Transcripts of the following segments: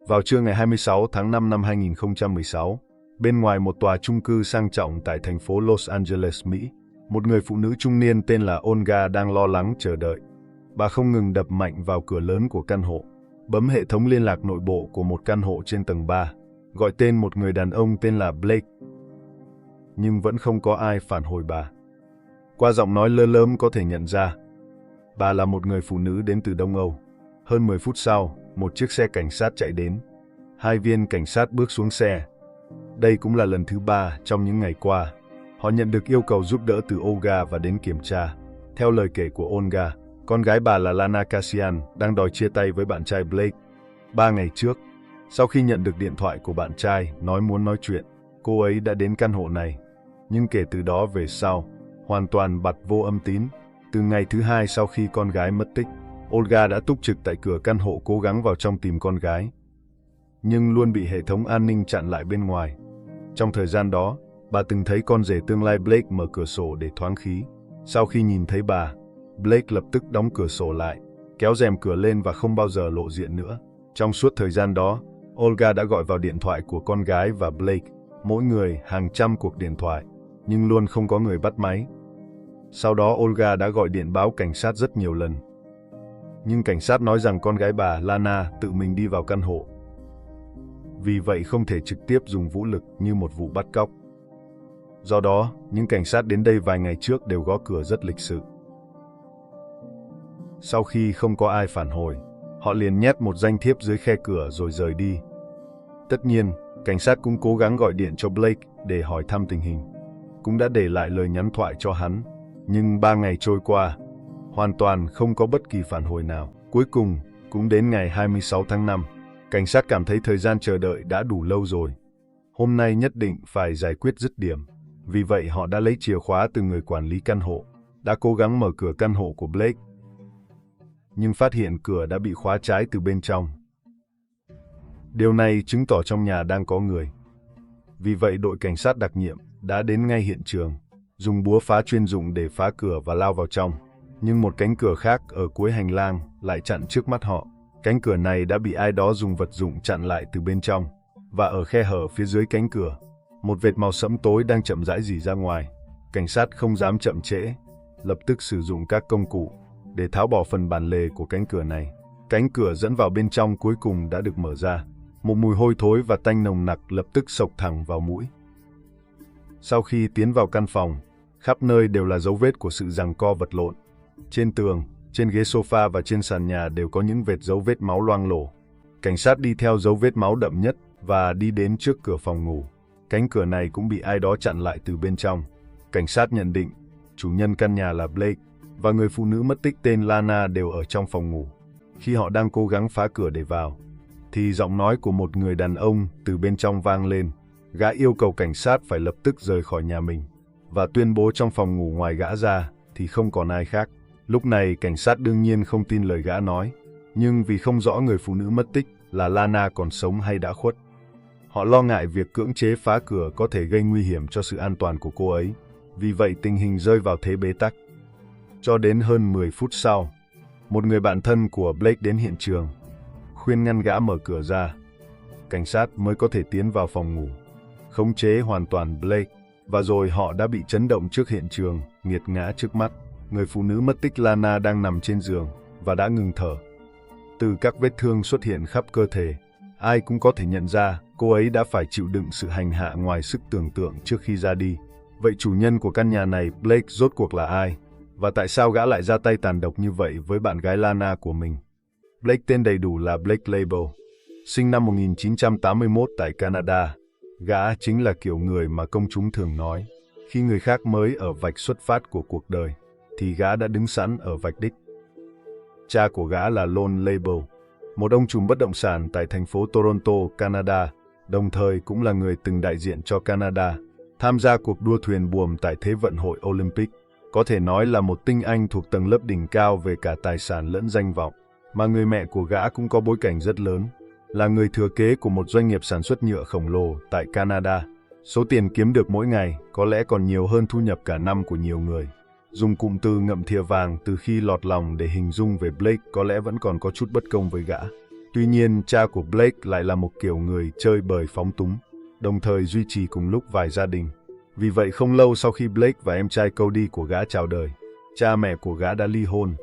Vào trưa ngày 26 tháng 5 năm 2016, bên ngoài một tòa chung cư sang trọng tại thành phố Los Angeles, Mỹ, một người phụ nữ trung niên tên là Olga đang lo lắng chờ đợi. Bà không ngừng đập mạnh vào cửa lớn của căn hộ, bấm hệ thống liên lạc nội bộ của một căn hộ trên tầng 3, gọi tên một người đàn ông tên là Blake. Nhưng vẫn không có ai phản hồi bà. Qua giọng nói lơ lớm có thể nhận ra, bà là một người phụ nữ đến từ Đông Âu. Hơn 10 phút sau, một chiếc xe cảnh sát chạy đến. 2 viên cảnh sát bước xuống xe. Đây cũng là lần thứ 3 trong những ngày qua. Họ nhận được yêu cầu giúp đỡ từ Olga và đến kiểm tra. Theo lời kể của Olga, con gái bà là Lana Cassian đang đòi chia tay với bạn trai Blake. 3 ngày trước, sau khi nhận được điện thoại của bạn trai muốn nói chuyện, cô ấy đã đến căn hộ này. Nhưng kể từ đó về sau, hoàn toàn bặt vô âm tín. Từ ngày thứ 2 sau khi con gái mất tích, Olga đã túc trực tại cửa căn hộ cố gắng vào trong tìm con gái, nhưng luôn bị hệ thống an ninh chặn lại bên ngoài. Trong thời gian đó, bà từng thấy con rể tương lai Blake mở cửa sổ để thoáng khí. Sau khi nhìn thấy bà, Blake lập tức đóng cửa sổ lại, kéo rèm cửa lên và không bao giờ lộ diện nữa. Trong suốt thời gian đó, Olga đã gọi vào điện thoại của con gái và Blake, mỗi người hàng trăm cuộc điện thoại, nhưng luôn không có người bắt máy. Sau đó Olga đã gọi điện báo cảnh sát rất nhiều lần. Nhưng cảnh sát nói rằng con gái bà, Lana, tự mình đi vào căn hộ. Vì vậy không thể trực tiếp dùng vũ lực như một vụ bắt cóc. Do đó, những cảnh sát đến đây vài ngày trước đều gõ cửa rất lịch sự. Sau khi không có ai phản hồi, họ liền nhét một danh thiếp dưới khe cửa rồi rời đi. Tất nhiên, cảnh sát cũng cố gắng gọi điện cho Blake để hỏi thăm tình hình. Cũng đã để lại lời nhắn thoại cho hắn. Nhưng 3 ngày trôi qua, hoàn toàn không có bất kỳ phản hồi nào. Cuối cùng, cũng đến ngày 26 tháng 5, cảnh sát cảm thấy thời gian chờ đợi đã đủ lâu rồi. Hôm nay nhất định phải giải quyết dứt điểm. Vì vậy họ đã lấy chìa khóa từ người quản lý căn hộ, đã cố gắng mở cửa căn hộ của Blake. Nhưng phát hiện cửa đã bị khóa trái từ bên trong. Điều này chứng tỏ trong nhà đang có người. Vì vậy đội cảnh sát đặc nhiệm đã đến ngay hiện trường, dùng búa phá chuyên dụng để phá cửa và lao vào trong. Nhưng một cánh cửa khác ở cuối hành lang lại chặn trước mắt họ. Cánh cửa này đã bị ai đó dùng vật dụng chặn lại từ bên trong. Và ở khe hở phía dưới cánh cửa, một vệt màu sẫm tối đang chậm rãi rỉ ra ngoài. Cảnh sát không dám chậm trễ, lập tức sử dụng các công cụ để tháo bỏ phần bản lề của cánh cửa này. Cánh cửa dẫn vào bên trong cuối cùng đã được mở ra. Một mùi hôi thối và tanh nồng nặc lập tức xộc thẳng vào mũi. Sau khi tiến vào căn phòng, khắp nơi đều là dấu vết của sự giằng co vật lộn. Trên tường, trên ghế sofa và trên sàn nhà đều có những vệt dấu vết máu loang lổ. Cảnh sát đi theo dấu vết máu đậm nhất và đi đến trước cửa phòng ngủ. Cánh cửa này cũng bị ai đó chặn lại từ bên trong. Cảnh sát nhận định, chủ nhân căn nhà là Blake và người phụ nữ mất tích tên Lana đều ở trong phòng ngủ. Khi họ đang cố gắng phá cửa để vào, thì giọng nói của một người đàn ông từ bên trong vang lên. Gã yêu cầu cảnh sát phải lập tức rời khỏi nhà mình và tuyên bố trong phòng ngủ ngoài gã ra thì không còn ai khác. Lúc này cảnh sát đương nhiên không tin lời gã nói, nhưng vì không rõ người phụ nữ mất tích là Lana còn sống hay đã khuất. Họ lo ngại việc cưỡng chế phá cửa có thể gây nguy hiểm cho sự an toàn của cô ấy. Vì vậy tình hình rơi vào thế bế tắc. Cho đến hơn 10 phút sau, một người bạn thân của Blake đến hiện trường, khuyên ngăn gã mở cửa ra. Cảnh sát mới có thể tiến vào phòng ngủ, khống chế hoàn toàn Blake, và rồi họ đã bị chấn động trước hiện trường, nghiệt ngã trước mắt. Người phụ nữ mất tích Lana đang nằm trên giường và đã ngừng thở. Từ các vết thương xuất hiện khắp cơ thể, ai cũng có thể nhận ra cô ấy đã phải chịu đựng sự hành hạ ngoài sức tưởng tượng trước khi ra đi. Vậy chủ nhân của căn nhà này, Blake, rốt cuộc là ai? Và tại sao gã lại ra tay tàn độc như vậy với bạn gái Lana của mình? Blake tên đầy đủ là Blake Label, sinh năm 1981 tại Canada. Gã chính là kiểu người mà công chúng thường nói, khi người khác mới ở vạch xuất phát của cuộc đời, thì gã đã đứng sẵn ở vạch đích. Cha của gã là Lon Label, một ông trùm bất động sản tại thành phố Toronto, Canada, đồng thời cũng là người từng đại diện cho Canada, tham gia cuộc đua thuyền buồm tại Thế vận hội Olympic. Có thể nói là một tinh anh thuộc tầng lớp đỉnh cao về cả tài sản lẫn danh vọng, mà người mẹ của gã cũng có bối cảnh rất lớn, là người thừa kế của một doanh nghiệp sản xuất nhựa khổng lồ tại Canada. Số tiền kiếm được mỗi ngày có lẽ còn nhiều hơn thu nhập cả năm của nhiều người. Dùng cụm từ ngậm thìa vàng từ khi lọt lòng để hình dung về Blake có lẽ vẫn còn có chút bất công với gã. Tuy nhiên, cha của Blake lại là một kiểu người chơi bời phóng túng, đồng thời duy trì cùng lúc vài gia đình. Vì vậy không lâu sau khi Blake và em trai Cody của gã chào đời, cha mẹ của gã đã ly hôn.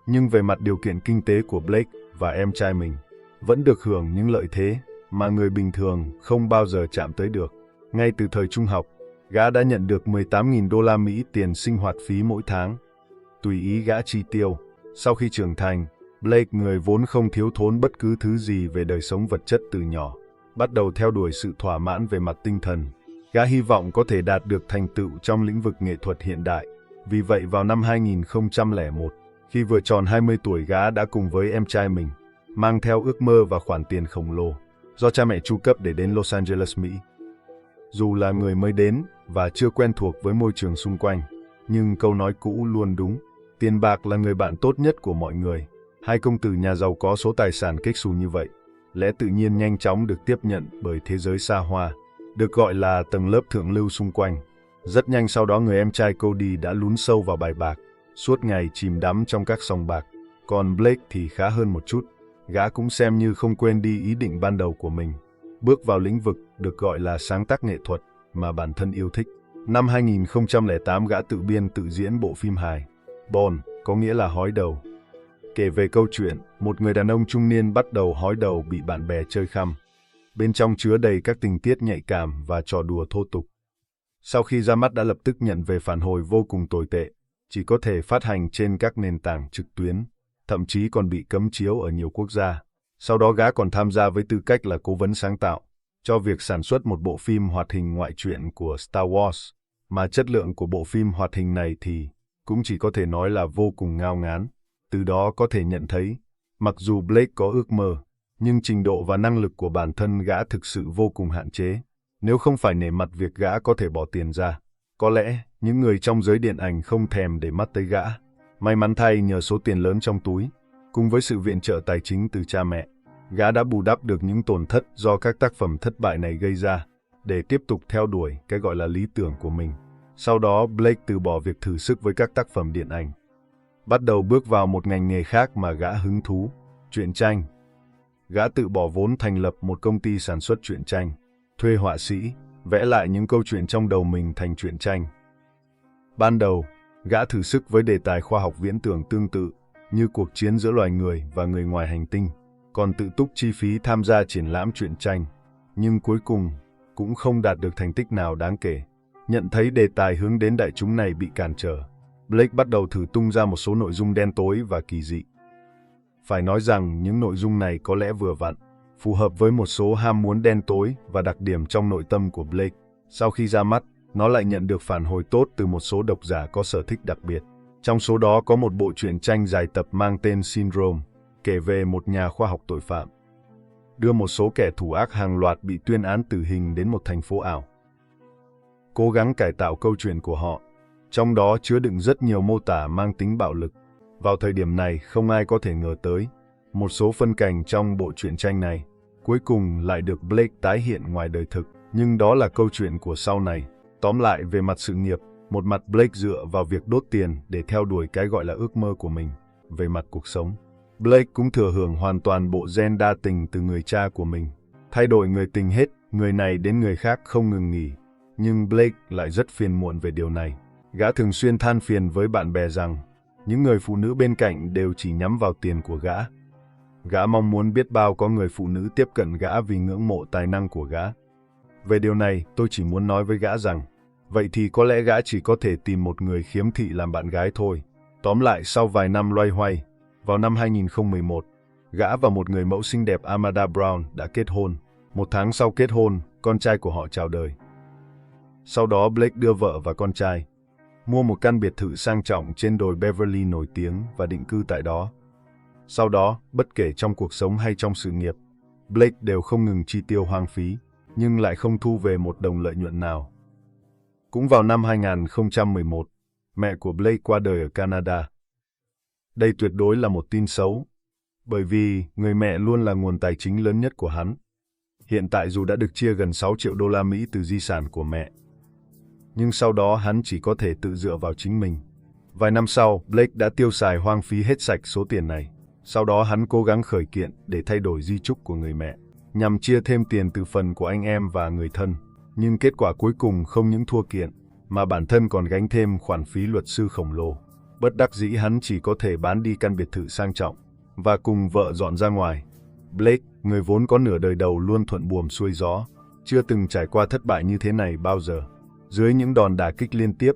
Nhưng về mặt điều kiện kinh tế của Blake và em trai mình vẫn được hưởng những lợi thế mà người bình thường không bao giờ chạm tới được. Ngay từ thời trung học, gã đã nhận được 18.000 đô la Mỹ tiền sinh hoạt phí mỗi tháng, tùy ý gã chi tiêu. Sau khi trưởng thành, Blake, người vốn không thiếu thốn bất cứ thứ gì về đời sống vật chất từ nhỏ, bắt đầu theo đuổi sự thỏa mãn về mặt tinh thần. Gã hy vọng có thể đạt được thành tựu trong lĩnh vực nghệ thuật hiện đại. Vì vậy vào năm 2001, khi vừa tròn 20 tuổi, gã đã cùng với em trai mình mang theo ước mơ và khoản tiền khổng lồ do cha mẹ chu cấp để đến Los Angeles, Mỹ. Dù là người mới đến và chưa quen thuộc với môi trường xung quanh, nhưng câu nói cũ luôn đúng: tiền bạc là người bạn tốt nhất của mọi người. Hai công tử nhà giàu có số tài sản kếch xù như vậy, lẽ tự nhiên nhanh chóng được tiếp nhận bởi thế giới xa hoa, được gọi là tầng lớp thượng lưu xung quanh. Rất nhanh sau đó, người em trai Cody đã lún sâu vào bài bạc, suốt ngày chìm đắm trong các sòng bạc. Còn Blake thì khá hơn một chút. Gã cũng xem như không quên đi ý định ban đầu của mình, bước vào lĩnh vực được gọi là sáng tác nghệ thuật mà bản thân yêu thích. Năm 2008, gã tự biên tự diễn bộ phim hài Bone, có nghĩa là hói đầu, kể về câu chuyện một người đàn ông trung niên bắt đầu hói đầu bị bạn bè chơi khăm. Bên trong chứa đầy các tình tiết nhạy cảm và trò đùa thô tục. Sau khi ra mắt đã lập tức nhận về phản hồi vô cùng tồi tệ, chỉ có thể phát hành trên các nền tảng trực tuyến, thậm chí còn bị cấm chiếu ở nhiều quốc gia. Sau đó gã còn tham gia với tư cách là cố vấn sáng tạo cho việc sản xuất một bộ phim hoạt hình ngoại truyện của Star Wars, mà chất lượng của bộ phim hoạt hình này thì cũng chỉ có thể nói là vô cùng ngao ngán. Từ đó có thể nhận thấy, mặc dù Blake có ước mơ, nhưng trình độ và năng lực của bản thân gã thực sự vô cùng hạn chế. Nếu không phải nể mặt việc gã có thể bỏ tiền ra, có lẽ những người trong giới điện ảnh không thèm để mắt tới gã. May mắn thay, nhờ số tiền lớn trong túi, cùng với sự viện trợ tài chính từ cha mẹ, gã đã bù đắp được những tổn thất do các tác phẩm thất bại này gây ra, để tiếp tục theo đuổi cái gọi là lý tưởng của mình. Sau đó, Blake từ bỏ việc thử sức với các tác phẩm điện ảnh, bắt đầu bước vào một ngành nghề khác mà gã hứng thú, truyện tranh. Gã tự bỏ vốn thành lập một công ty sản xuất truyện tranh, thuê họa sĩ, vẽ lại những câu chuyện trong đầu mình thành truyện tranh. Ban đầu, gã thử sức với đề tài khoa học viễn tưởng tương tự như cuộc chiến giữa loài người và người ngoài hành tinh, còn tự túc chi phí tham gia triển lãm truyện tranh, nhưng cuối cùng cũng không đạt được thành tích nào đáng kể. Nhận thấy đề tài hướng đến đại chúng này bị cản trở, Blake bắt đầu thử tung ra một số nội dung đen tối và kỳ dị. Phải nói rằng những nội dung này có lẽ vừa vặn, phù hợp với một số ham muốn đen tối và đặc điểm trong nội tâm của Blake. Sau khi ra mắt, nó lại nhận được phản hồi tốt từ một số độc giả có sở thích đặc biệt. Trong số đó có một bộ truyện tranh dài tập mang tên Syndrome, kể về một nhà khoa học tội phạm, đưa một số kẻ thủ ác hàng loạt bị tuyên án tử hình đến một thành phố ảo, cố gắng cải tạo câu chuyện của họ. Trong đó chứa đựng rất nhiều mô tả mang tính bạo lực. Vào thời điểm này, không ai có thể ngờ tới, một số phân cảnh trong bộ truyện tranh này cuối cùng lại được Blake tái hiện ngoài đời thực. Nhưng đó là câu chuyện của sau này. Tóm lại, về mặt sự nghiệp, một mặt Blake dựa vào việc đốt tiền để theo đuổi cái gọi là ước mơ của mình. Về mặt cuộc sống, Blake cũng thừa hưởng hoàn toàn bộ gen đa tình từ người cha của mình, thay đổi người tình hết người này đến người khác không ngừng nghỉ. Nhưng Blake lại rất phiền muộn về điều này. Gã thường xuyên than phiền với bạn bè rằng những người phụ nữ bên cạnh đều chỉ nhắm vào tiền của gã. Gã mong muốn biết bao có người phụ nữ tiếp cận gã vì ngưỡng mộ tài năng của gã. Về điều này, tôi chỉ muốn nói với gã rằng, vậy thì có lẽ gã chỉ có thể tìm một người khiếm thị làm bạn gái thôi. Tóm lại, sau vài năm loay hoay, vào năm 2011, gã và một người mẫu xinh đẹp Amanda Brown đã kết hôn. Một tháng sau kết hôn, con trai của họ chào đời. Sau đó Blake đưa vợ và con trai, mua một căn biệt thự sang trọng trên đồi Beverly nổi tiếng và định cư tại đó. Sau đó, bất kể trong cuộc sống hay trong sự nghiệp, Blake đều không ngừng chi tiêu hoang phí, nhưng lại không thu về một đồng lợi nhuận nào. Cũng vào năm 2011, mẹ của Blake qua đời ở Canada. Đây tuyệt đối là một tin xấu, bởi vì người mẹ luôn là nguồn tài chính lớn nhất của hắn. Hiện tại dù đã được chia gần 6 triệu đô la Mỹ từ di sản của mẹ, nhưng sau đó hắn chỉ có thể tự dựa vào chính mình. Vài năm sau, Blake đã tiêu xài hoang phí hết sạch số tiền này. Sau đó hắn cố gắng khởi kiện để thay đổi di chúc của người mẹ, nhằm chia thêm tiền từ phần của anh em và người thân. Nhưng kết quả cuối cùng không những thua kiện, mà bản thân còn gánh thêm khoản phí luật sư khổng lồ. Bất đắc dĩ hắn chỉ có thể bán đi căn biệt thự sang trọng và cùng vợ dọn ra ngoài. Blake, người vốn có nửa đời đầu luôn thuận buồm xuôi gió, chưa từng trải qua thất bại như thế này bao giờ. Dưới những đòn đả kích liên tiếp,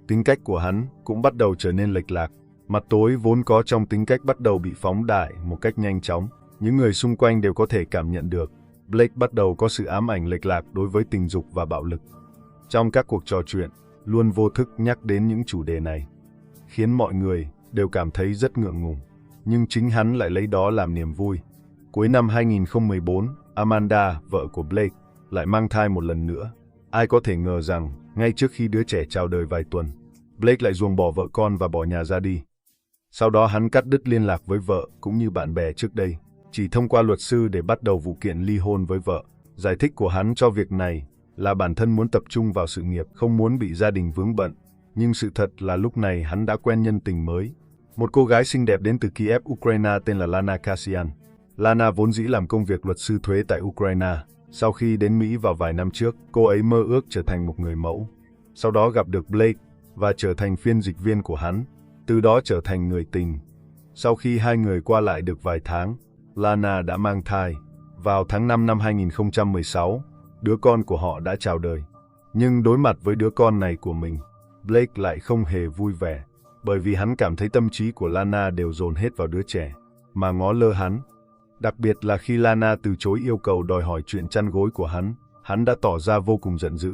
tính cách của hắn cũng bắt đầu trở nên lệch lạc. Mặt tối vốn có trong tính cách bắt đầu bị phóng đại một cách nhanh chóng. Những người xung quanh đều có thể cảm nhận được. Blake bắt đầu có sự ám ảnh lệch lạc đối với tình dục và bạo lực. Trong các cuộc trò chuyện, luôn vô thức nhắc đến những chủ đề này, khiến mọi người đều cảm thấy rất ngượng ngùng. Nhưng chính hắn lại lấy đó làm niềm vui. Cuối năm 2014, Amanda, vợ của Blake, lại mang thai một lần nữa. Ai có thể ngờ rằng, ngay trước khi đứa trẻ chào đời vài tuần, Blake lại ruồng bỏ vợ con và bỏ nhà ra đi. Sau đó hắn cắt đứt liên lạc với vợ cũng như bạn bè trước đây, chỉ thông qua luật sư để bắt đầu vụ kiện ly hôn với vợ. Giải thích của hắn cho việc này là bản thân muốn tập trung vào sự nghiệp, không muốn bị gia đình vướng bận. Nhưng sự thật là lúc này hắn đã quen nhân tình mới, một cô gái xinh đẹp đến từ Kiev, Ukraine tên là Lana Kasyan. Lana vốn dĩ làm công việc luật sư thuế tại Ukraine. Sau khi đến Mỹ vào vài năm trước, cô ấy mơ ước trở thành một người mẫu. Sau đó gặp được Blake và trở thành phiên dịch viên của hắn, từ đó trở thành người tình. Sau khi hai người qua lại được vài tháng, Lana đã mang thai. Vào tháng 5 năm 2016, đứa con của họ đã chào đời. Nhưng đối mặt với đứa con này của mình, Blake lại không hề vui vẻ, bởi vì hắn cảm thấy tâm trí của Lana đều dồn hết vào đứa trẻ, mà ngó lơ hắn. Đặc biệt là khi Lana từ chối yêu cầu đòi hỏi chuyện chăn gối của hắn đã tỏ ra vô cùng giận dữ,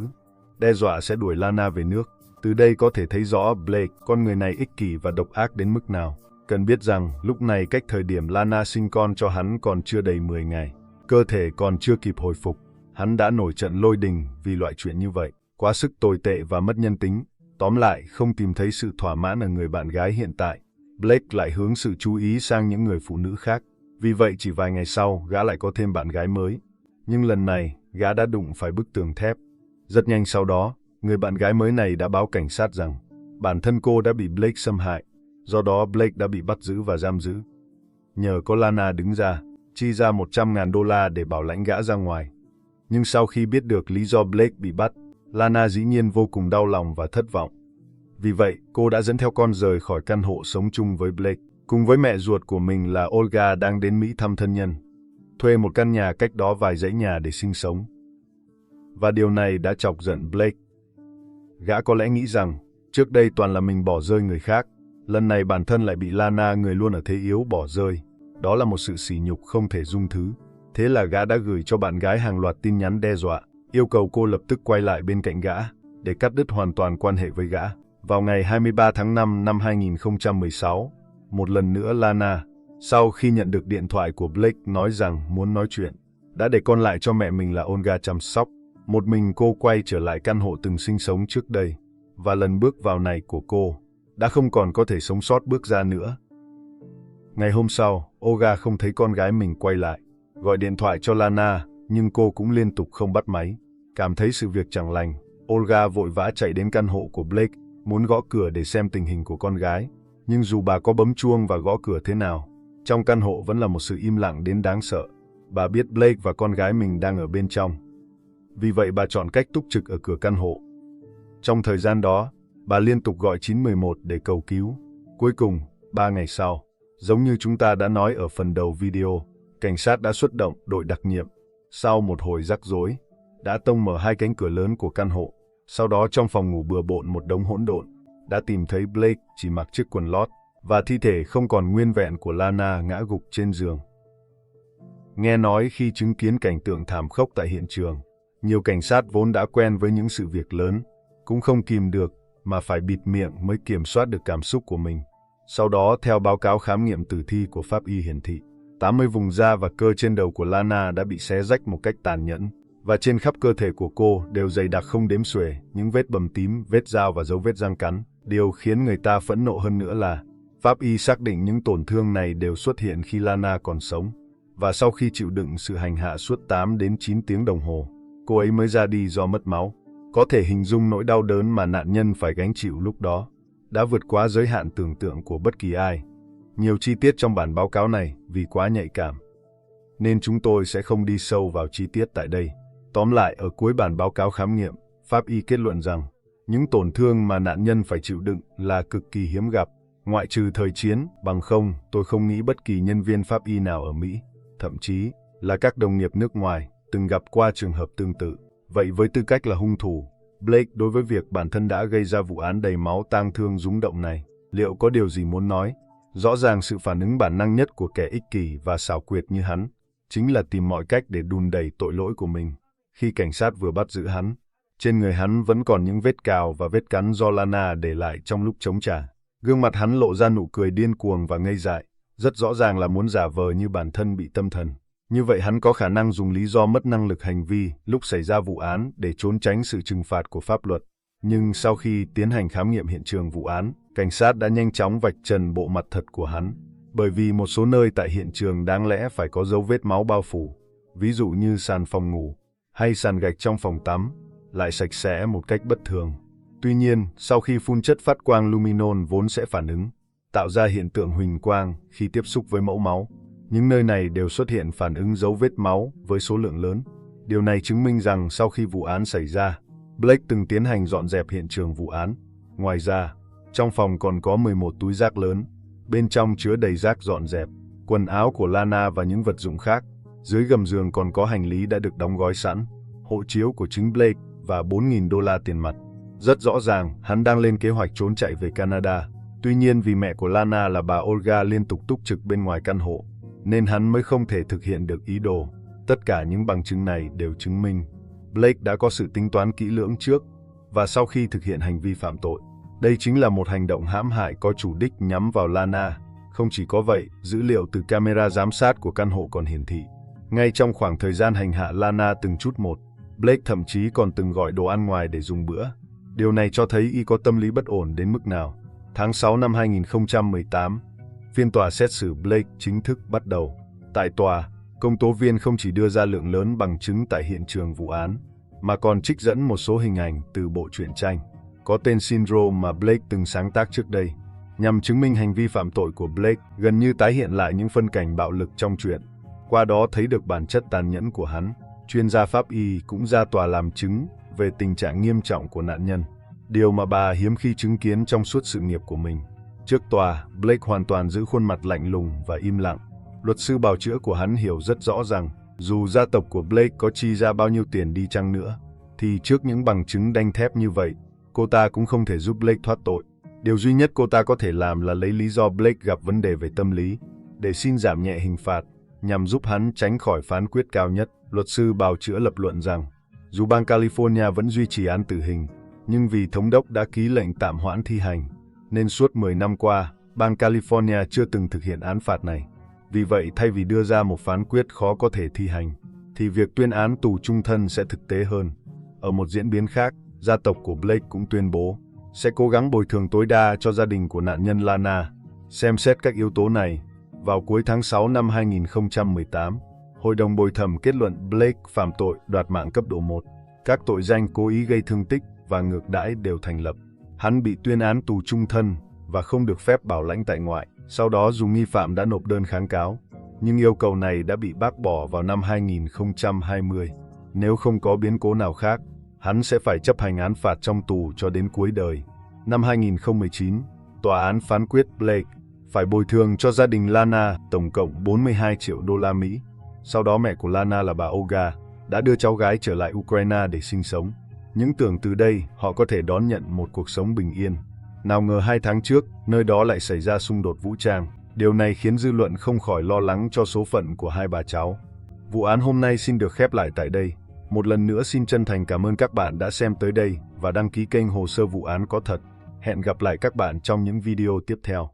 đe dọa sẽ đuổi Lana về nước. Từ đây có thể thấy rõ Blake, con người này ích kỷ và độc ác đến mức nào. Cần biết rằng, lúc này cách thời điểm Lana sinh con cho hắn còn chưa đầy 10 ngày. Cơ thể còn chưa kịp hồi phục, hắn đã nổi trận lôi đình vì loại chuyện như vậy. Quá sức tồi tệ và mất nhân tính. Tóm lại, không tìm thấy sự thỏa mãn ở người bạn gái hiện tại, Blake lại hướng sự chú ý sang những người phụ nữ khác. Vì vậy chỉ vài ngày sau, gã lại có thêm bạn gái mới. Nhưng lần này, gã đã đụng phải bức tường thép. Rất nhanh sau đó, người bạn gái mới này đã báo cảnh sát rằng bản thân cô đã bị Blake xâm hại. Do đó Blake đã bị bắt giữ và giam giữ. Nhờ có Lana đứng ra, chi ra $100,000 để bảo lãnh gã ra ngoài. Nhưng sau khi biết được lý do Blake bị bắt, Lana dĩ nhiên vô cùng đau lòng và thất vọng. Vì vậy, cô đã dẫn theo con rời khỏi căn hộ sống chung với Blake, cùng với mẹ ruột của mình là Olga đang đến Mỹ thăm thân nhân, thuê một căn nhà cách đó vài dãy nhà để sinh sống. Và điều này đã chọc giận Blake. Gã có lẽ nghĩ rằng, trước đây toàn là mình bỏ rơi người khác, lần này bản thân lại bị Lana, người luôn ở thế yếu, bỏ rơi. Đó là một sự sỉ nhục không thể dung thứ. Thế là gã đã gửi cho bạn gái hàng loạt tin nhắn đe dọa, yêu cầu cô lập tức quay lại bên cạnh gã, để cắt đứt hoàn toàn quan hệ với gã. Vào ngày 23 tháng 5 năm 2016, một lần nữa Lana, sau khi nhận được điện thoại của Blake nói rằng muốn nói chuyện, đã để con lại cho mẹ mình là Olga chăm sóc. Một mình cô quay trở lại căn hộ từng sinh sống trước đây, và lần bước vào này của cô đã không còn có thể sống sót bước ra nữa. Ngày hôm sau, Olga không thấy con gái mình quay lại, gọi điện thoại cho Lana, nhưng cô cũng liên tục không bắt máy. Cảm thấy sự việc chẳng lành, Olga vội vã chạy đến căn hộ của Blake, muốn gõ cửa để xem tình hình của con gái. Nhưng dù bà có bấm chuông và gõ cửa thế nào, trong căn hộ vẫn là một sự im lặng đến đáng sợ. Bà biết Blake và con gái mình đang ở bên trong. Vì vậy bà chọn cách túc trực ở cửa căn hộ. Trong thời gian đó, bà liên tục gọi 911 để cầu cứu. Cuối cùng, 3 ngày sau, giống như chúng ta đã nói ở phần đầu video, cảnh sát đã xuất động đội đặc nhiệm. Sau một hồi rắc rối, đã tông mở hai cánh cửa lớn của căn hộ. Sau đó trong phòng ngủ bừa bộn một đống hỗn độn, đã tìm thấy Blake chỉ mặc chiếc quần lót và thi thể không còn nguyên vẹn của Lana ngã gục trên giường. Nghe nói khi chứng kiến cảnh tượng thảm khốc tại hiện trường, nhiều cảnh sát vốn đã quen với những sự việc lớn, cũng không kìm được mà phải bịt miệng mới kiểm soát được cảm xúc của mình. Sau đó, theo báo cáo khám nghiệm tử thi của pháp y hiển thị, 80 vùng da và cơ trên đầu của Lana đã bị xé rách một cách tàn nhẫn, và trên khắp cơ thể của cô đều dày đặc không đếm xuể những vết bầm tím, vết dao và dấu vết răng cắn. Điều khiến người ta phẫn nộ hơn nữa là pháp y xác định những tổn thương này đều xuất hiện khi Lana còn sống, và sau khi chịu đựng sự hành hạ suốt 8 đến 9 tiếng đồng hồ, cô ấy mới ra đi do mất máu. Có thể hình dung nỗi đau đớn mà nạn nhân phải gánh chịu lúc đó đã vượt quá giới hạn tưởng tượng của bất kỳ ai. nhiều chi tiết trong bản báo cáo này vì quá nhạy cảm, nên chúng tôi sẽ không đi sâu vào chi tiết tại đây. Tóm lại, ở cuối bản báo cáo khám nghiệm, pháp y kết luận rằng những tổn thương mà nạn nhân phải chịu đựng là cực kỳ hiếm gặp, ngoại trừ thời chiến, bằng không tôi không nghĩ bất kỳ nhân viên pháp y nào ở Mỹ, thậm chí là các đồng nghiệp nước ngoài, từng gặp qua trường hợp tương tự. Vậy với tư cách là hung thủ, Blake đối với việc bản thân đã gây ra vụ án đầy máu tang thương rúng động này, liệu có điều gì muốn nói? Rõ ràng sự phản ứng bản năng nhất của kẻ ích kỷ và xảo quyệt như hắn chính là tìm mọi cách để đùn đẩy tội lỗi của mình. Khi cảnh sát vừa bắt giữ hắn, trên người hắn vẫn còn những vết cào và vết cắn do Lana để lại trong lúc chống trả. Gương mặt hắn lộ ra nụ cười điên cuồng và ngây dại, rất rõ ràng là muốn giả vờ như bản thân bị tâm thần. Như vậy hắn có khả năng dùng lý do mất năng lực hành vi lúc xảy ra vụ án để trốn tránh sự trừng phạt của pháp luật. Nhưng sau khi tiến hành khám nghiệm hiện trường vụ án, cảnh sát đã nhanh chóng vạch trần bộ mặt thật của hắn. Bởi vì một số nơi tại hiện trường đáng lẽ phải có dấu vết máu bao phủ, ví dụ như sàn phòng ngủ hay sàn gạch trong phòng tắm, lại sạch sẽ một cách bất thường. Tuy nhiên, sau khi phun chất phát quang luminol vốn sẽ phản ứng, tạo ra hiện tượng huỳnh quang khi tiếp xúc với mẫu máu, những nơi này đều xuất hiện phản ứng dấu vết máu với số lượng lớn. Điều này chứng minh rằng sau khi vụ án xảy ra, Blake từng tiến hành dọn dẹp hiện trường vụ án. Ngoài ra, trong phòng còn có 11 túi rác lớn, bên trong chứa đầy rác dọn dẹp, quần áo của Lana và những vật dụng khác. Dưới gầm giường còn có hành lý đã được đóng gói sẵn, hộ chiếu của chính Blake và $4.000 tiền mặt. Rất rõ ràng, hắn đang lên kế hoạch trốn chạy về Canada. Tuy nhiên vì mẹ của Lana là bà Olga liên tục túc trực bên ngoài căn hộ, nên hắn mới không thể thực hiện được ý đồ. Tất cả những bằng chứng này đều chứng minh Blake đã có sự tính toán kỹ lưỡng trước và sau khi thực hiện hành vi phạm tội. Đây chính là một hành động hãm hại có chủ đích nhắm vào Lana. Không chỉ có vậy, dữ liệu từ camera giám sát của căn hộ còn hiển thị, ngay trong khoảng thời gian hành hạ Lana từng chút một, Blake thậm chí còn từng gọi đồ ăn ngoài để dùng bữa. Điều này cho thấy y có tâm lý bất ổn đến mức nào. Tháng 6 năm 2018, phiên tòa xét xử Blake chính thức bắt đầu. Tại tòa, công tố viên không chỉ đưa ra lượng lớn bằng chứng tại hiện trường vụ án, mà còn trích dẫn một số hình ảnh từ bộ truyện tranh có tên Syndrome mà Blake từng sáng tác trước đây, nhằm chứng minh hành vi phạm tội của Blake gần như tái hiện lại những phân cảnh bạo lực trong truyện. Qua đó thấy được bản chất tàn nhẫn của hắn. Chuyên gia pháp y cũng ra tòa làm chứng về tình trạng nghiêm trọng của nạn nhân, điều mà bà hiếm khi chứng kiến trong suốt sự nghiệp của mình. Trước tòa, Blake hoàn toàn giữ khuôn mặt lạnh lùng và im lặng. Luật sư bào chữa của hắn hiểu rất rõ rằng, dù gia tộc của Blake có chi ra bao nhiêu tiền đi chăng nữa, thì trước những bằng chứng đanh thép như vậy, cô ta cũng không thể giúp Blake thoát tội. Điều duy nhất cô ta có thể làm là lấy lý do Blake gặp vấn đề về tâm lý, để xin giảm nhẹ hình phạt, nhằm giúp hắn tránh khỏi phán quyết cao nhất. Luật sư bào chữa lập luận rằng, dù bang California vẫn duy trì án tử hình, nhưng vì thống đốc đã ký lệnh tạm hoãn thi hành, nên suốt 10 năm qua, bang California chưa từng thực hiện án phạt này. Vì vậy, thay vì đưa ra một phán quyết khó có thể thi hành, thì việc tuyên án tù chung thân sẽ thực tế hơn. Ở một diễn biến khác, gia tộc của Blake cũng tuyên bố sẽ cố gắng bồi thường tối đa cho gia đình của nạn nhân Lana. Xem xét các yếu tố này, vào cuối tháng 6 năm 2018, Hội đồng bồi thẩm kết luận Blake phạm tội đoạt mạng cấp độ 1. Các tội danh cố ý gây thương tích và ngược đãi đều thành lập. Hắn bị tuyên án tù chung thân và không được phép bảo lãnh tại ngoại. Sau đó dù nghi phạm đã nộp đơn kháng cáo, nhưng yêu cầu này đã bị bác bỏ vào năm 2020. Nếu không có biến cố nào khác, hắn sẽ phải chấp hành án phạt trong tù cho đến cuối đời. Năm 2019, tòa án phán quyết Blake phải bồi thường cho gia đình Lana tổng cộng $42 triệu. Sau đó mẹ của Lana là bà Olga đã đưa cháu gái trở lại Ukraine để sinh sống. Những tưởng từ đây họ có thể đón nhận một cuộc sống bình yên. Nào ngờ 2 tháng trước, nơi đó lại xảy ra xung đột vũ trang. Điều này khiến dư luận không khỏi lo lắng cho số phận của hai bà cháu. Vụ án hôm nay xin được khép lại tại đây. Một lần nữa xin chân thành cảm ơn các bạn đã xem tới đây và đăng ký kênh Hồ sơ vụ án có thật. Hẹn gặp lại các bạn trong những video tiếp theo.